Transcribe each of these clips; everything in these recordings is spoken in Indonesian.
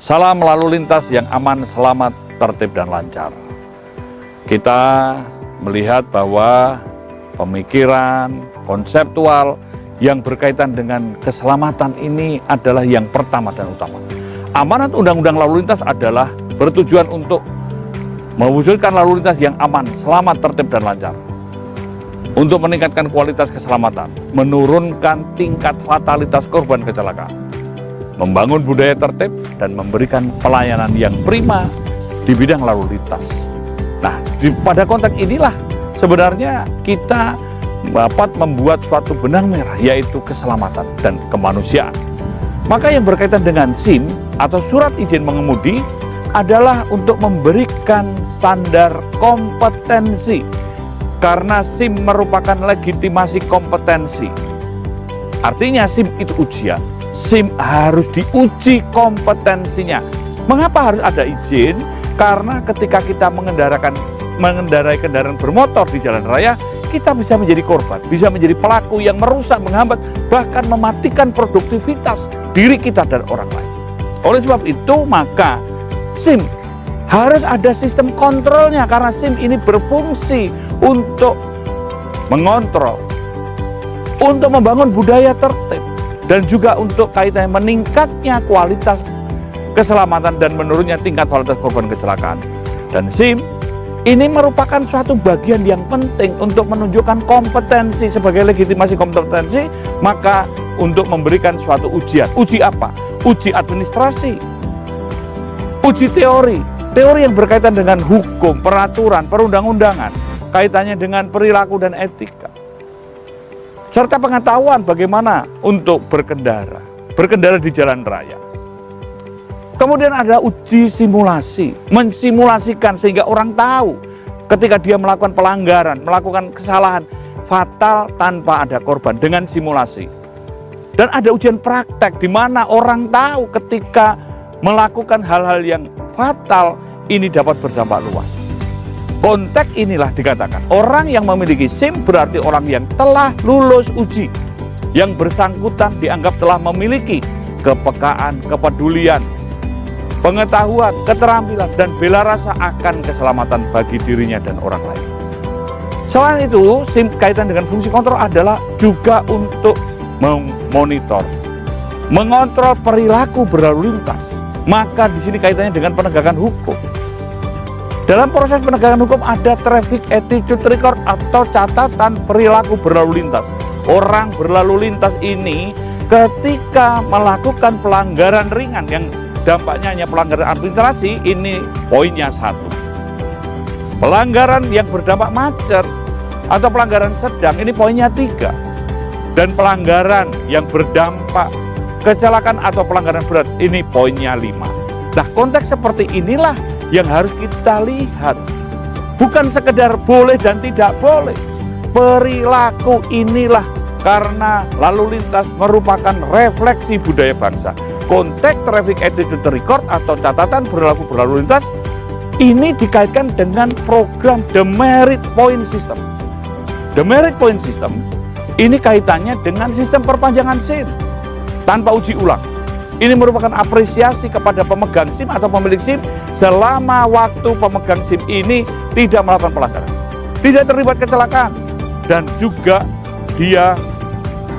Salam lalu lintas yang aman, selamat, tertib, dan lancar. Kita melihat bahwa pemikiran konseptual yang berkaitan dengan keselamatan ini adalah yang pertama dan utama. Amanat Undang-Undang Lalu Lintas adalah bertujuan untuk mewujudkan lalu lintas yang aman, selamat, tertib, dan lancar. Untuk meningkatkan kualitas keselamatan, menurunkan tingkat fatalitas korban kecelakaan, membangun budaya tertib, dan memberikan pelayanan yang prima di bidang lalu lintas. Nah, pada konteks inilah sebenarnya kita dapat membuat suatu benang merah, yaitu keselamatan dan kemanusiaan. Maka yang berkaitan dengan SIM atau surat izin mengemudi adalah untuk memberikan standar kompetensi, karena SIM merupakan legitimasi kompetensi. Artinya SIM itu ujian. SIM harus diuji kompetensinya. Mengapa harus ada izin? Karena ketika kita mengendarai kendaraan bermotor di jalan raya, kita bisa menjadi korban, bisa menjadi pelaku yang merusak, menghambat, bahkan mematikan produktivitas diri kita dan orang lain. Oleh sebab itu, maka SIM harus ada sistem kontrolnya, karena SIM ini berfungsi untuk mengontrol, untuk membangun budaya tertib, dan juga untuk kaitannya meningkatnya kualitas keselamatan dan menurunnya tingkat kualitas korban kecelakaan. Dan SIM ini merupakan suatu bagian yang penting untuk menunjukkan kompetensi sebagai legitimasi kompetensi, maka untuk memberikan suatu ujian. Uji apa? Uji administrasi, uji teori yang berkaitan dengan hukum, peraturan, perundang-undangan, kaitannya dengan perilaku dan etika, serta pengetahuan bagaimana untuk berkendara di jalan raya. Kemudian ada uji simulasi, mensimulasikan sehingga orang tahu ketika dia melakukan pelanggaran, melakukan kesalahan fatal tanpa ada korban dengan simulasi. Dan ada ujian praktek di mana orang tahu ketika melakukan hal-hal yang fatal ini dapat berdampak luas. Konteks inilah dikatakan orang yang memiliki SIM berarti orang yang telah lulus uji. Yang bersangkutan dianggap telah memiliki kepekaan, kepedulian, pengetahuan, keterampilan, dan bela rasa akan keselamatan bagi dirinya dan orang lain. Selain itu, SIM kaitan dengan fungsi kontrol adalah juga untuk memonitor, mengontrol perilaku berlalu lintas. Maka di sini kaitannya dengan penegakan hukum. Dalam proses penegakan hukum ada traffic attitude record atau catatan perilaku berlalu lintas. Orang berlalu lintas ini ketika melakukan pelanggaran ringan yang dampaknya hanya pelanggaran administrasi, ini poinnya 1. Pelanggaran yang berdampak macet atau pelanggaran sedang, ini poinnya 3. Dan pelanggaran yang berdampak kecelakaan atau pelanggaran berat, ini poinnya 5. Nah, konteks seperti inilah yang harus kita lihat. Bukan sekedar boleh dan tidak boleh. Perilaku inilah, karena lalu lintas merupakan refleksi budaya bangsa. Konteks traffic attitude record atau catatan perilaku berlalu lintas ini dikaitkan dengan program Demerit Point System. Demerit Point System ini kaitannya dengan sistem perpanjangan SIM tanpa uji ulang. Ini merupakan apresiasi kepada pemegang SIM atau pemilik SIM selama waktu pemegang SIM ini tidak melakukan pelanggaran, tidak terlibat kecelakaan, dan juga dia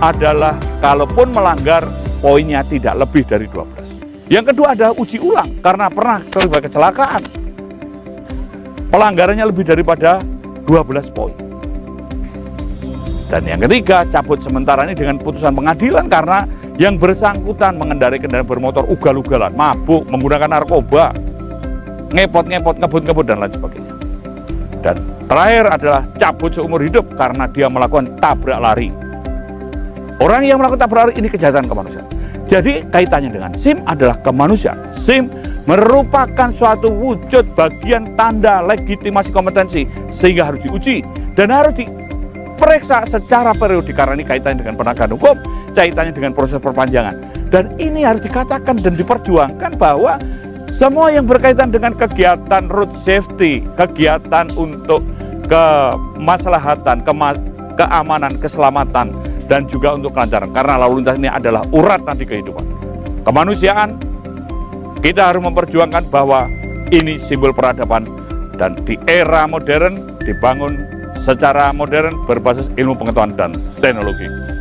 adalah kalaupun melanggar poinnya tidak lebih dari 12. Yang kedua adalah uji ulang, karena pernah terlibat kecelakaan, pelanggarannya lebih daripada 12 poin. Dan yang ketiga, cabut sementara ini dengan putusan pengadilan, karena yang bersangkutan mengendarai kendaraan bermotor ugal-ugalan, mabuk, menggunakan narkoba, ngepot-ngepot, ngebut-ngebut, dan lain sebagainya. Dan terakhir adalah cabut seumur hidup karena dia melakukan tabrak lari. Orang yang melakukan tabrak lari ini kejahatan kemanusiaan. Jadi kaitannya dengan SIM adalah kemanusiaan. SIM merupakan suatu wujud bagian tanda legitimasi kompetensi, sehingga harus diuji dan harus diperiksa secara periodik, karena ini kaitannya dengan penegakan hukum, kaitannya dengan proses perpanjangan. Dan ini harus dikatakan dan diperjuangkan bahwa semua yang berkaitan dengan kegiatan road safety, kegiatan untuk kemaslahatan, keamanan, keselamatan, dan juga untuk kelancaran, karena lalu lintas ini adalah urat nanti kehidupan. Kemanusiaan Kita harus memperjuangkan bahwa ini simbol peradaban dan di era modern dibangun secara modern berbasis ilmu pengetahuan dan teknologi.